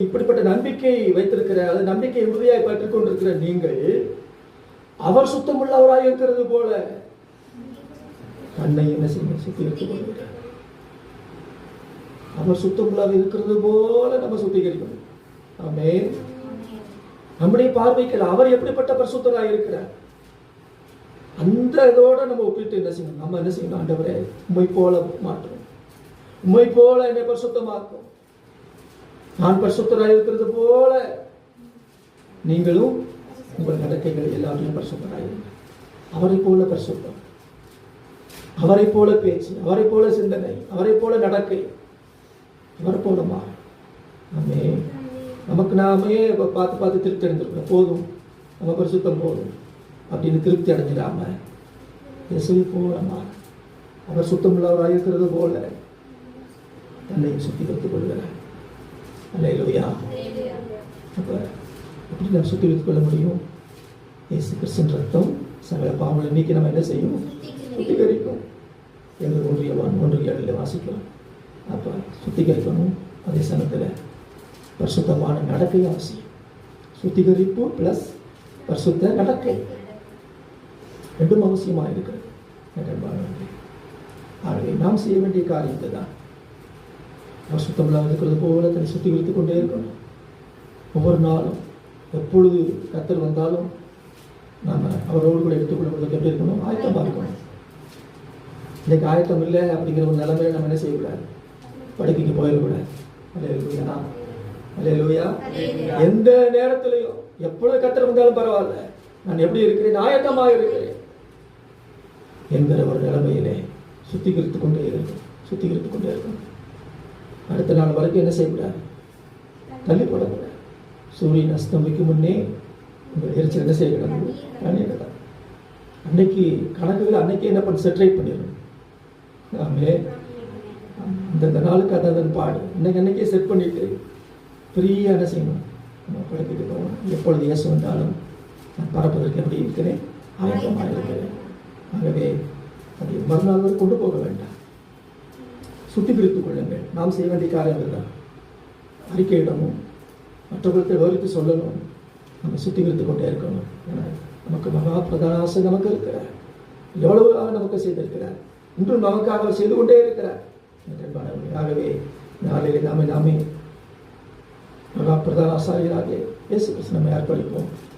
இப்படிப்பட்ட நம்பிக்கை வைத்திருக்கிற அது நம்பிக்கை உறுதியாய் பற்றிக் கொண்டிருக்கிற நீங்கள் அவர் சுத்தமுள்ளவராய் இருக்கிறது போல தன்னை என்ன செய்ய சுத்திகரித்துக் கொள்கிறார். அவர் சுத்தமுள்ளவர் இருக்கிறது போல நம்ம சுத்திகரிக்கணும். ஆமென். நம்முடைய பார்வைக்கு அவர் எப்படிப்பட்ட பரிசுத்தராய் இருக்கிறார் அந்த இதோட நம்ம ஒப்பிட்டு என்ன செய்யணும், நம்ம என்ன செய்யணும், ஆண்டவரே உம்மை போல மாற்றணும், உம்மை போல என்னை பரிசுத்தமாக்கும், நான் பரிசுத்தராய் இருக்கிறது போல நீங்களும் உங்கள் நடக்கைகள் எல்லாத்தையும் பரிசுத்தராய் அவரை போல பரிசுத்தம், அவரை போல பேச்சு, அவரை போல சிந்தனை, அவரை போல நடக்கை, அவரை போல மாறும். ஆமே. நமக்கு நாமே பார்த்து பார்த்து திருப்தி அடைஞ்சிருக்கோம், போதும் நம்ம பரிசுத்தம் போதும் அப்படின்னு திருப்தி அடைஞ்சிடாம இயேசுவை போல மாறும். அவர் சுத்தமுள்ளவராக இருக்கிறது போல தன்னை சுத்திகரித்துக் கொள்கிறார். அல்லேலூயா. அப்ப எப்படி நம்ம சுத்திகரித்துக் கொள்ள முடியும்? இயேசு கிறிஸ்துவின் ரத்தம் சகல பாவங்களை நீக்கி நம்ம என்ன செய்யும்? சுத்திகரிக்கும் என்று 1:7 வாசிக்கிறோம். அப்ப சுத்திகரிக்கணும். அதே சமயத்தில் பரிசுத்தமான நடக்கை அவசியம். சுத்திகரிப்பு பிளஸ் பரிசுத்த நடக்கை ரெண்டும் அவசியமாக இருக்கிறது. ஆகவே நாம் செய்ய வேண்டிய காரியத்தை தான் அவர் சுத்தமில்லாமல் இருக்கிறது போல தன்னை சுத்திகரித்துக் கொண்டே இருக்கணும். ஒவ்வொரு நாளும் எப்பொழுது கர்த்தர் வந்தாலும் நாம் அவரோடு கூட எடுத்துக்கொள்வதற்கு எப்படி இருக்கணும்? ஆயத்தமாக இருக்கணும். இன்னைக்கு ஆயத்தம் இல்லை அப்படிங்கிற ஒரு நிலைமையை நம்ம என்ன செய்யக்கூடாது? படுக்கைக்கு போயிடக்கூடாது. அல்லேலூயா, அல்லேலூயா. எந்த நேரத்திலையும் எப்பொழுது கர்த்தர் வந்தாலும் பரவாயில்ல, நான் எப்படி இருக்கிறேன், ஆயத்தமாக இருக்கிறேன் என்கிற ஒரு நிலைமையிலே சுத்திகரித்துக் கொண்டே இருக்கும், சுத்திகரித்துக் கொண்டே இருக்கும். அடுத்த நாள் வரைக்கும் என்ன செய்யக்கூடாது? தள்ளிப்படக்கூடாது. சூரியன் அஸ்தமிக்கும் முன்னே உங்கள் எரிச்சல் என்ன செய்யக்கூடாது? தண்ணிக்கூடாது. அன்னைக்கு கணக்குகள் அன்னைக்கு என்ன பண்ணி செட்ரேட் பண்ணிடணும். ஆமே. இந்த நாளுக்கு அதன் பாடு அன்னைக்கே செட் பண்ணிட்டு ஃப்ரீயாக என்ன செய்யணும்? நம்ம படுக்கைக்கு போகணும். எப்பொழுது இயேசு வந்தாலும் நான் பறப்பதற்கு எப்படி இருக்கிறேன்? ஆயத்தமாக இருக்கிறேன். ஆகவே அதை மறுநாள் வரை கொண்டு போக வேண்டாம். சுத்திகரித்துக் கொள்ளுங்கள். நாம் செய்ய வேண்டிய காரியங்கள் தான். அறிக்கையிடணும், மற்றவர்களுக்கு விவரித்து சொல்லணும், நம்ம சுத்திகரித்துக் கொண்டே இருக்கணும். ஏன்னா நமக்கு மகா பிரதாச நமக்கு இருக்கிறார். எவ்வளவு நமக்கு செய்திருக்கிறார், இன்றும் நமக்காக செய்து கொண்டே இருக்கிறார். ஆகவே நாளிலே நாமே மகா பிரதான ஆசாரியராக இயேசு கிறிஸ்து நம்மை அர்ப்பணிப்போம்.